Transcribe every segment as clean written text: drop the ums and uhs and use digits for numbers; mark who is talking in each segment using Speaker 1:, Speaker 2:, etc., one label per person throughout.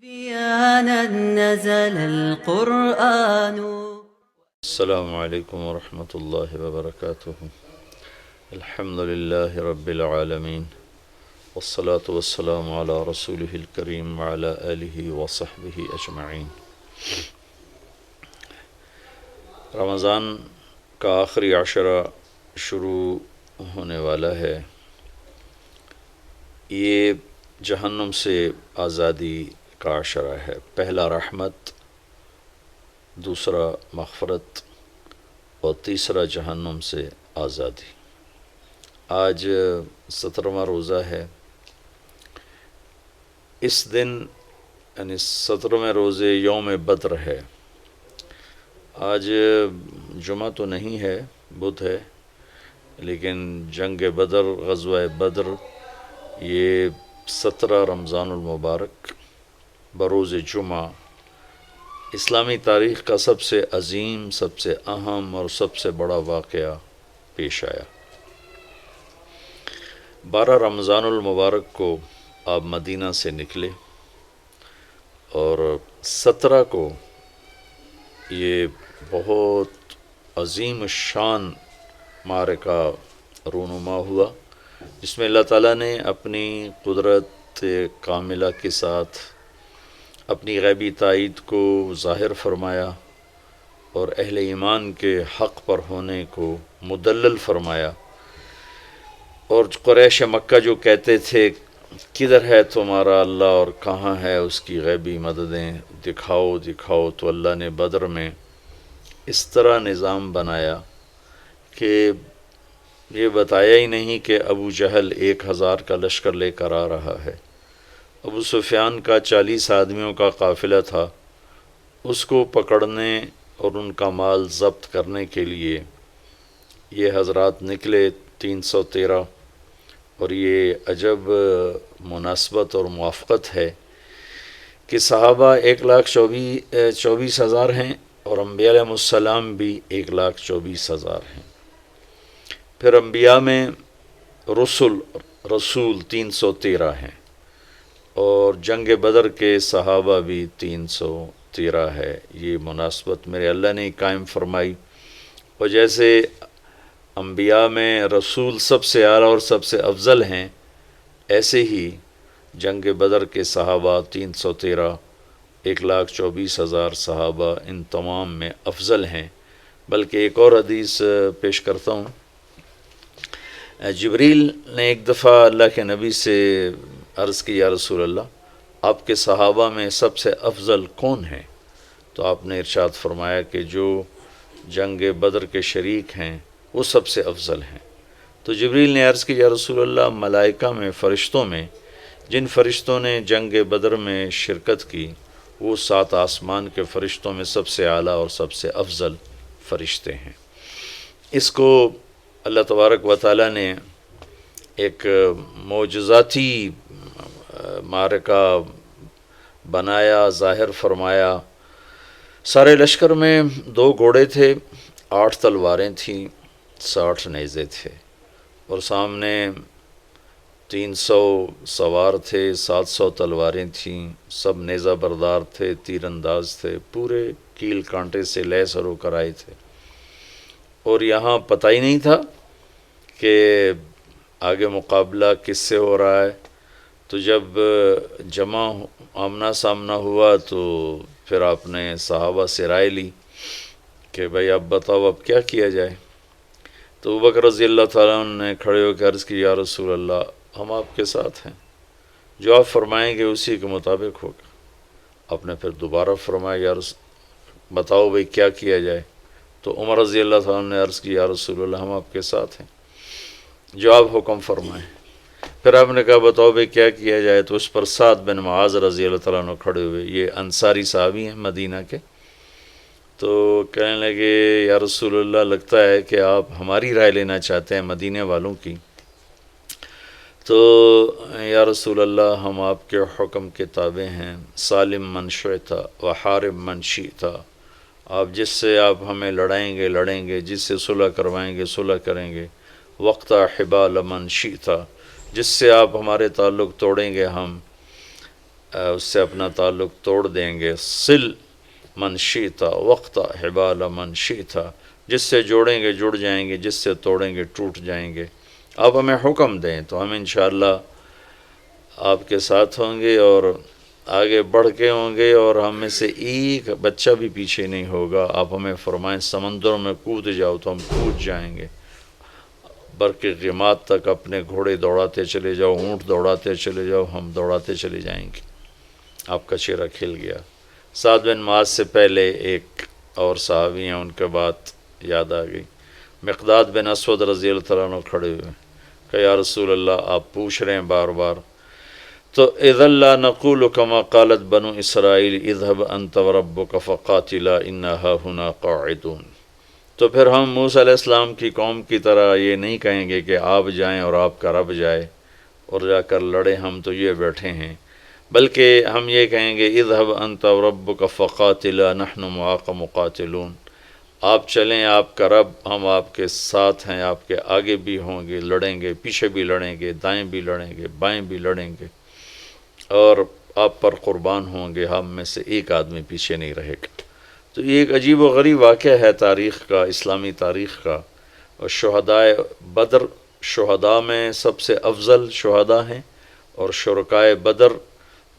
Speaker 1: بيانا نزل القرآن.
Speaker 2: السلام عليكم ورحمة الله وبركاته. الحمد لله رب العالمين، والصلاة والسلام على رسوله الكريم وعلى آله وصحبه أجمعين. رمضان کا آخری عشرہ شروع ہونے والا ہے. یہ جہنم سے آزادی کا عشرہ ہے. پہلا رحمت، دوسرا مغفرت اور تیسرا جہنم سے آزادی. آج 17واں روزہ ہے. اس دن یعنی 17ویں روزے یوم بدر ہے. آج جمعہ تو نہیں ہے، بدھ ہے، لیکن جنگ بدر، غزوہ بدر، یہ 17 رمضان المبارک بروز جمعہ اسلامی تاریخ کا سب سے عظیم، سب سے اہم اور سب سے بڑا واقعہ پیش آیا. 12 رمضان المبارک کو آپ مدینہ سے نکلے اور 17 کو یہ بہت عظیم الشان معرکہ رونما ہوا، جس میں اللہ تعالیٰ نے اپنی قدرت کاملہ کے ساتھ اپنی غیبی تائید کو ظاہر فرمایا اور اہل ایمان کے حق پر ہونے کو مدلل فرمایا. اور قریش مکہ جو کہتے تھے کدھر ہے تمہارا اللہ اور کہاں ہے اس کی غیبی مددیں، دکھاؤ دکھاؤ، تو اللہ نے بدر میں اس طرح نظام بنایا کہ یہ بتایا ہی نہیں کہ ابو جہل 1000 کا لشکر لے کر آ رہا ہے. ابو سفیان کا 40 آدمیوں کا قافلہ تھا، اس کو پکڑنے اور ان کا مال ضبط کرنے کے لیے یہ حضرات نکلے 313. اور یہ عجب مناسبت اور موافقت ہے کہ صحابہ 1,24,000 ہیں اور انبیاء علیہ السلام بھی 1,24,000 ہیں. پھر انبیاء میں رسول 313 ہیں اور جنگ بدر کے صحابہ بھی 313 ہے. یہ مناسبت میرے اللہ نے قائم فرمائی. اور جیسے انبیاء میں رسول سب سے اعلیٰ اور سب سے افضل ہیں، ایسے ہی جنگ بدر کے صحابہ 313، 1,24,000 صحابہ ان تمام میں افضل ہیں. بلکہ ایک اور حدیث پیش کرتا ہوں. جبریل نے ایک دفعہ اللہ کے نبی سے عرض کی، یا رسول اللہ، آپ کے صحابہ میں سب سے افضل کون ہیں؟ تو آپ نے ارشاد فرمایا کہ جو جنگ بدر کے شریک ہیں وہ سب سے افضل ہیں. تو جبریل نے عرض کی، یا رسول اللہ، ملائکہ میں، فرشتوں میں جن فرشتوں نے جنگ بدر میں شرکت کی وہ 7 آسمان کے فرشتوں میں سب سے اعلیٰ اور سب سے افضل فرشتے ہیں. اس کو اللہ تبارک و تعالیٰ نے ایک معجزاتی معرکہ بنایا، ظاہر فرمایا. سارے لشکر میں 2 گھوڑے تھے، 8 تلواریں تھیں، 60 نیزے تھے، اور سامنے 300 سوار تھے، 700 تلواریں تھیں، سب نیزہ بردار تھے، تیر انداز تھے، پورے کیل کانٹے سے لیس ہو کر آئے تھے. اور یہاں پتہ ہی نہیں تھا کہ آگے مقابلہ کس سے ہو رہا ہے. تو جب جمع آمنا سامنا ہوا تو پھر آپ نے صحابہ سے رائے لی کہ بھائی اب بتاؤ اب کیا کیا جائے. تو ابوبکر رضی اللہ تعالیٰ عنہ نے کھڑے ہو کے عرض کی، یا رسول اللہ، ہم آپ کے ساتھ ہیں، جو آپ فرمائیں گے اسی کے مطابق ہوگا. آپ نے پھر دوبارہ فرمایا، یا بتاؤ بھائی کیا کیا جائے. تو عمر رضی اللہ تعالیٰ عنہ نے عرض کی، یا رسول اللہ، ہم آپ کے ساتھ ہیں، جو آپ حکم فرمائیں. پھر آپ نے کہا بتاؤ بھائی کیا کیا جائے. تو اس پر سعد بن معاذ رضی اللہ تعالیٰ عنہ کھڑے ہوئے، یہ انصاری صحابی ہیں مدینہ کے. تو کہنے لگے، یا رسول اللہ، لگتا ہے کہ آپ ہماری رائے لینا چاہتے ہیں مدینہ والوں کی. تو یا رسول اللہ، ہم آپ کے حکم کے تابع ہیں. سالم من شئتا و حارب من شئتا، آپ جس سے آپ ہمیں لڑائیں گے لڑیں گے، جس سے صلح کروائیں گے صلح کریں گے. وقت حبال من شئتا، جس سے آپ ہمارے تعلق توڑیں گے ہم اس سے اپنا تعلق توڑ دیں گے. سل من شئتا وقت حبال من شئتا، جس سے جوڑیں گے جڑ جائیں گے، جس سے توڑیں گے ٹوٹ جائیں گے. آپ ہمیں حکم دیں تو ہم انشاءاللہ آپ کے ساتھ ہوں گے اور آگے بڑھ کے ہوں گے، اور ہم میں سے ایک بچہ بھی پیچھے نہیں ہوگا. آپ ہمیں فرمائیں سمندروں میں کود جاؤ تو ہم کود جائیں گے، برق غمات تک اپنے گھوڑے دوڑاتے چلے جاؤ، اونٹ دوڑاتے چلے جاؤ، ہم دوڑاتے چلے جائیں گے. آپ کا چہرہ کھل گیا. سعد بن معاذ سے پہلے ایک اور صحابی ہیں، ان کے بعد یاد آ گئی. مقداد بن اسود رضی اللہ تعالیٰ عنہ کھڑے ہوئے کہ یا رسول اللہ آپ پوچھ رہے ہیں بار بار، تو اذا لا نقول كما قالت بنو اسرائیل اذهب انت وربك فقاتلا انا هاهنا قاعدون. تو پھر ہم موسیٰ علیہ السلام کی قوم کی طرح یہ نہیں کہیں گے کہ آپ جائیں اور آپ کا رب جائے اور جا کر لڑے، ہم تو یہ بیٹھے ہیں، بلکہ ہم یہ کہیں گے اذهب انت وربك فقاتلا نحن معاك مقاتلون. آپ چلیں، آپ کا رب، ہم آپ کے ساتھ ہیں، آپ کے آگے بھی ہوں گے، لڑیں گے، پیچھے بھی لڑیں گے، دائیں بھی لڑیں گے، بائیں بھی لڑیں گے، اور آپ پر قربان ہوں گے، ہم میں سے ایک آدمی پیچھے نہیں رہے گا. تو یہ ایک عجیب و غریب واقعہ ہے تاریخ کا، اسلامی تاریخ کا. اور شہدائے بدر شہداء میں سب سے افضل شہداء ہیں، اور شرکائے بدر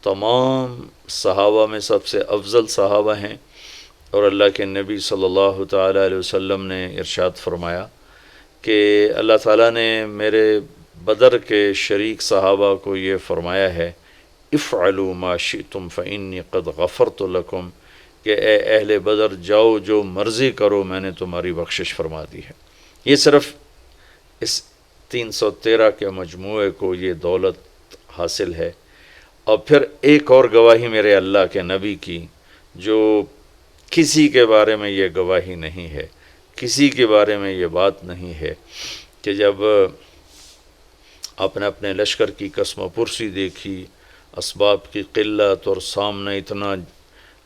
Speaker 2: تمام صحابہ میں سب سے افضل صحابہ ہیں. اور اللہ کے نبی صلی اللہ تعالیٰ علیہ وسلم نے ارشاد فرمایا کہ اللہ تعالیٰ نے میرے بدر کے شریک صحابہ کو یہ فرمایا ہے افعلوا ما شئتم فإنی قد غفرت لکم، کہ اے اہل بدر جاؤ جو مرضی کرو، میں نے تمہاری بخشش فرما دی ہے. یہ صرف اس 313 کے مجموعے کو یہ دولت حاصل ہے. اور پھر ایک اور گواہی میرے اللہ کے نبی کی، جو کسی کے بارے میں یہ گواہی نہیں ہے، کسی کے بارے میں یہ بات نہیں ہے، کہ جب آپ نے اپنے لشکر کی قسم و پرسی دیکھی، اسباب کی قلت اور سامنے اتنا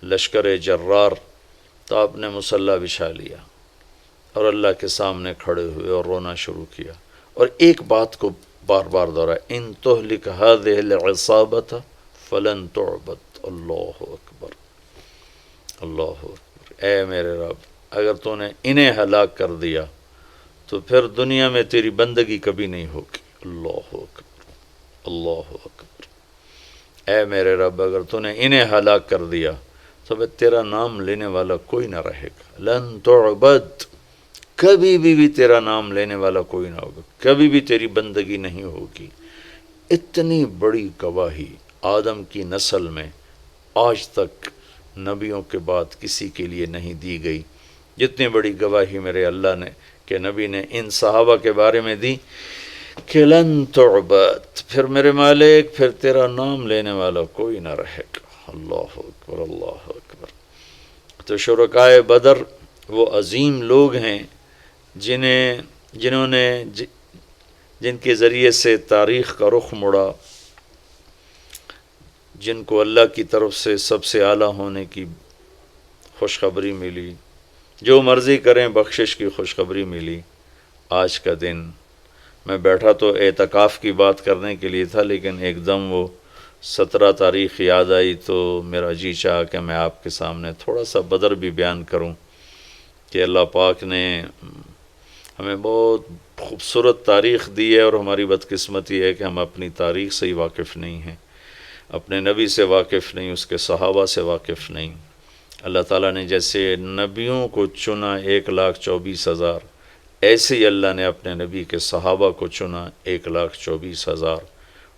Speaker 2: لشکر جرار، تو آپ نے مصلی بچھا لیا اور اللہ کے سامنے کھڑے ہوئے اور رونا شروع کیا. اور ایک بات کو بار بار دہرایا، ان تہلک هذه العصابۃ فلن تعبد. اللہ اکبر، اللہ اکبر. اے میرے رب، اگر تو نے انہیں ہلاک کر دیا تو پھر دنیا میں تیری بندگی کبھی نہیں ہوگی. اللہ اکبر، اللہ اکبر. اے میرے رب، اگر تو نے انہیں ہلاک کر دیا تو پھر تیرا نام لینے والا کوئی نہ رہے گا. لن تعبد، کبھی بھی تیرا نام لینے والا کوئی نہ ہوگا، کبھی بھی تیری بندگی نہیں ہوگی. اتنی بڑی گواہی آدم کی نسل میں آج تک نبیوں کے بعد کسی کے لیے نہیں دی گئی، جتنی بڑی گواہی میرے اللہ نے کہ نبی نے ان صحابہ کے بارے میں دی کہ لن تعبد، پھر میرے مالک پھر تیرا نام لینے والا کوئی نہ رہے گا. اللہ اکبر، اللہ اکبر. تو شرکائے بدر وہ عظیم لوگ ہیں جنہوں نے جن کے ذریعے سے تاریخ کا رخ مڑا، جن کو اللہ کی طرف سے سب سے اعلیٰ ہونے کی خوشخبری ملی، جو مرضی کریں بخشش کی خوشخبری ملی. آج کا دن میں بیٹھا تو اعتکاف کی بات کرنے کے لیے تھا، لیکن ایک دم وہ 17 تاریخ یاد آئی تو میرا جی چاہا کہ میں آپ کے سامنے تھوڑا سا بدر بھی بیان کروں کہ اللہ پاک نے ہمیں بہت خوبصورت تاریخ دی ہے، اور ہماری بدقسمتی ہے کہ ہم اپنی تاریخ سے ہی واقف نہیں ہیں، اپنے نبی سے واقف نہیں، اس کے صحابہ سے واقف نہیں. اللہ تعالیٰ نے جیسے نبیوں کو چنا 1,24,000، ایسے ہی اللہ نے اپنے نبی کے صحابہ کو چنا 1,24,000.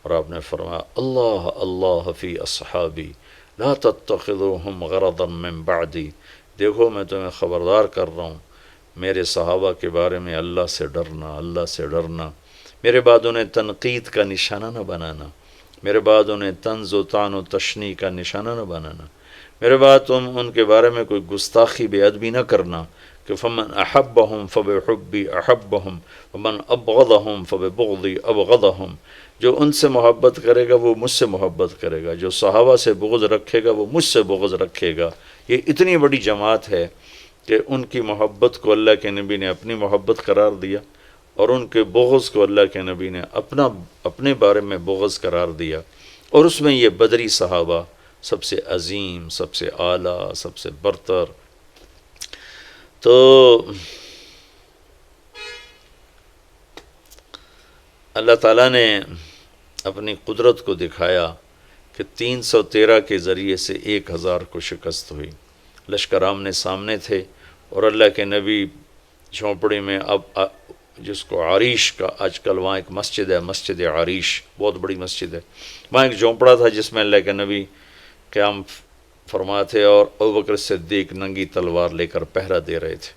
Speaker 2: اور آپ نے فرمایا اللہ اللہ فی اصحابی لا تتخذوہم غرضا من بعدی، دیکھو میں تمہیں خبردار کر رہا ہوں، میرے صحابہ کے بارے میں اللہ سے ڈرنا، اللہ سے ڈرنا. میرے بعد انہیں تنقید کا نشانہ نہ بنانا، میرے بعد انہیں طنز و طعن و تشنیع کا نشانہ نہ بنانا، میرے بعد تم ان کے بارے میں کوئی گستاخی بے ادبی نہ کرنا کہ فمن احبہم فبحبی احبہم ومن ابغضہم فببغضی ابغضہم. جو ان سے محبت کرے گا وہ مجھ سے محبت کرے گا، جو صحابہ سے بغض رکھے گا وہ مجھ سے بغض رکھے گا. یہ اتنی بڑی جماعت ہے کہ ان کی محبت کو اللہ کے نبی نے اپنی محبت قرار دیا، اور ان کے بغض کو اللہ کے نبی نے اپنے بارے میں بغض قرار دیا. اور اس میں یہ بدری صحابہ سب سے عظیم، سب سے اعلیٰ، سب سے برتر. تو اللہ تعالیٰ نے اپنی قدرت کو دکھایا کہ 313 کے ذریعے سے 1000 کو شکست ہوئی. لشکر آمنے سامنے تھے اور اللہ کے نبی جھونپڑی میں، اب جس کو عریش کا، آج کل وہاں ایک مسجد ہے، مسجد عریش، بہت بڑی مسجد ہے، وہاں ایک جھونپڑا تھا جس میں اللہ کے نبی قیام فرماتے اور ابوبکر صدیق ننگی تلوار لے کر پہرا دے رہے تھے،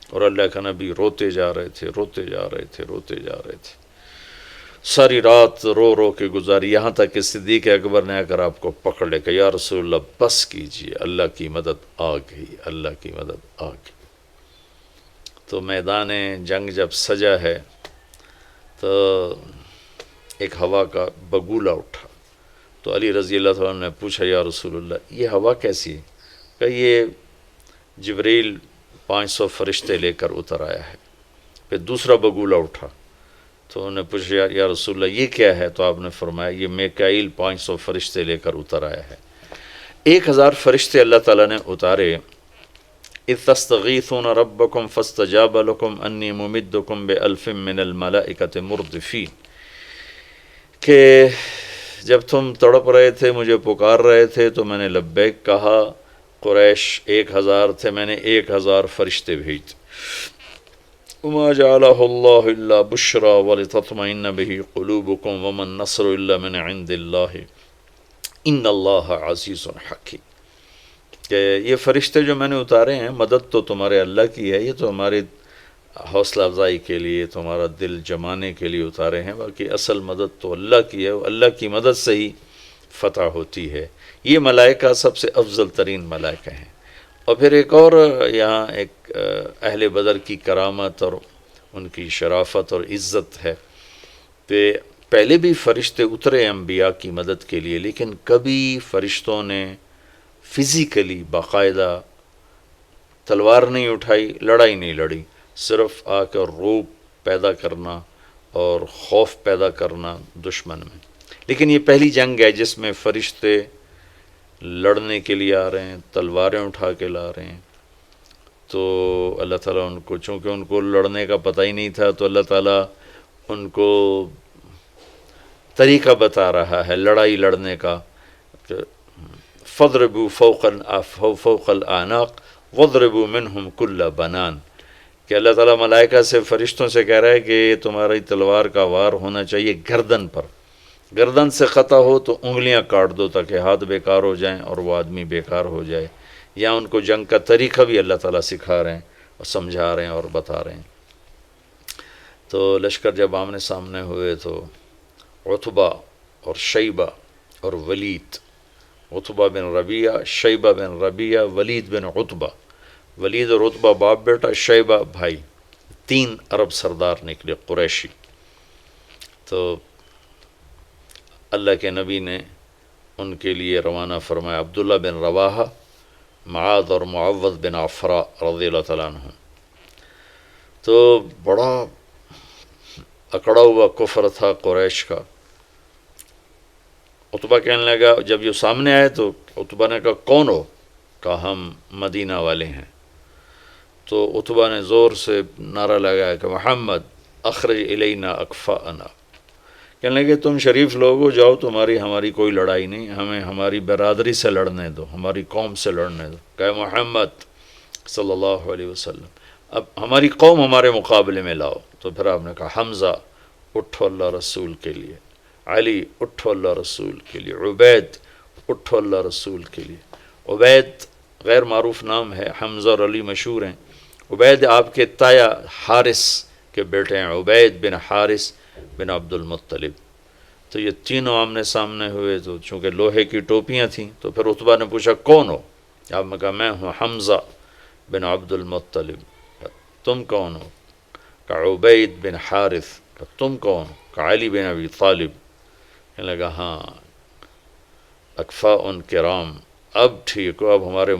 Speaker 2: اور اللہ کا نبی روتے جا رہے تھے، روتے جا رہے تھے، روتے جا رہے تھے، ساری رات رو رو کے گزاری، یہاں تک کہ صدیق اکبر نے آ کر آپ کو پکڑ لے کہ یا رسول اللہ بس کیجئے، اللہ کی مدد آ گئی، اللہ کی مدد آ گئی. تو میدان جنگ جب سجا ہے تو ایک ہوا کا بگولہ اٹھا، تو علی رضی اللہ تعالیٰ نے پوچھا یا رسول اللہ یہ ہوا کیسی ہے؟ کہ یہ جبریل 500 فرشتے لے کر اتر آیا ہے. پھر دوسرا بگولہ اٹھا تو انہوں نے پوچھا یا رسول اللہ یہ کیا ہے؟ تو آپ نے فرمایا یہ میکائیل 500 فرشتے لے کر اتر آیا ہے. 1000 فرشتے اللہ تعالیٰ نے اتارے. اذ تستغیثون ربکم فاستجاب لکم انی ممدکم بألف من الملائکۃ مردفین، کہ جب تم تڑپ رہے تھے، مجھے پکار رہے تھے تو میں نے لبیک کہا. قریش 1000 تھے، میں نے 1000 فرشتے بھیج. وما جعلہ اللہ الا بشرا ولتطمئن بہ قلوبکم وما النصر الا من عند اللہ ان اللہ عزیز حکیم. کہ یہ فرشتے جو میں نے اتارے ہیں، مدد تو تمہارے اللہ کی ہے، یہ تو ہماری حوصلہ افزائی کے لیے، تمہارا دل جمانے کے لیے اتارے ہیں، باقی اصل مدد تو اللہ کی ہے، اللہ کی مدد سے ہی فتح ہوتی ہے. یہ ملائکہ سب سے افضل ترین ملائکہ ہیں. اور پھر ایک اور یہاں ایک اہل بدر کی کرامت اور ان کی شرافت اور عزت ہے کہ پہلے بھی فرشتے اترے انبیاء کی مدد کے لیے، لیکن کبھی فرشتوں نے فزیکلی باقاعدہ تلوار نہیں اٹھائی، لڑائی نہیں لڑی، صرف آ کر روب پیدا کرنا اور خوف پیدا کرنا دشمن میں. لیکن یہ پہلی جنگ ہے جس میں فرشتے لڑنے کے لیے آ رہے ہیں، تلواریں اٹھا کے لا رہے ہیں. تو اللہ تعالیٰ ان کو، چونکہ ان کو لڑنے کا پتہ ہی نہیں تھا، تو اللہ تعالیٰ ان کو طریقہ بتا رہا ہے لڑائی لڑنے کا. فَاضْرِبُوا فَوْقَ الْأَعْنَاقِ وَاضْرِبُوا مِنْهُمْ كُلَّ بَنَانٍ، کہ اللہ تعالیٰ ملائکہ سے، فرشتوں سے کہہ رہا ہے کہ تمہاری تلوار کا وار ہونا چاہیے گردن پر، گردن سے قطع ہو تو انگلیاں کاٹ دو تاکہ ہاتھ بیکار ہو جائیں اور وہ آدمی بیکار ہو جائے. یا ان کو جنگ کا طریقہ بھی اللہ تعالیٰ سکھا رہے ہیں اور سمجھا رہے ہیں اور بتا رہے ہیں. تو لشکر جب آمنے سامنے ہوئے تو عتبہ اور شیبہ اور ولید، عتبہ بن ربیعہ، شیبہ بن ربیعہ، ولید بن عتبہ، ولید اور عتبہ باپ بیٹا، شیبہ بھائی، 3 عرب سردار نکلے قریشی. تو اللہ کے نبی نے ان کے لیے روانہ فرمایا عبداللہ بن رواحہ، معاذ اور معوذ بن عفراء رضی اللہ تعالیٰ عنہ. تو بڑا اکڑا ہوا کفر تھا قریش کا. عتبہ کہنے لگا، جب یہ سامنے آئے تو عتبہ نے کہا کون ہو؟ کہا ہم مدینہ والے ہیں. تو عتبہ نے زور سے نعرہ لگایا کہ محمد اخرج الینا اکفاءنا، کہنے لگے تم شریف لوگ ہو، جاؤ، تمہاری ہماری کوئی لڑائی نہیں، ہمیں ہماری برادری سے لڑنے دو، ہماری قوم سے لڑنے دو. کہ محمد صلی اللہ علیہ وسلم اب ہماری قوم ہمارے مقابلے میں لاؤ. تو پھر آپ نے کہا حمزہ اٹھو اللہ رسول کے لیے، علی اٹھو اللہ رسول کے لیے، عبید اٹھو اللہ رسول کے لیے. عبید غیر معروف نام ہے، حمزہ اور علی مشہور ہیں. عبید آپ کے تایا حارث کے بیٹے ہیں، عبید بن حارث بن عبد المطلب. تو یہ تینوں آمنے سامنے ہوئے. تو چونکہ لوہے کی ٹوپیاں تھیں تو پھر عتبہ نے پوچھا کون ہو؟ آپ نے کہا میں ہوں حمزہ بن عبد المطلب. تم کون ہو؟ کہا عبید بن حارث. کہا تم کون ہو؟ کہا علی بن ابی طالب. کہنے لگا ہاں اکفاء کرام، اب ٹھیک ہو، اب ہمارے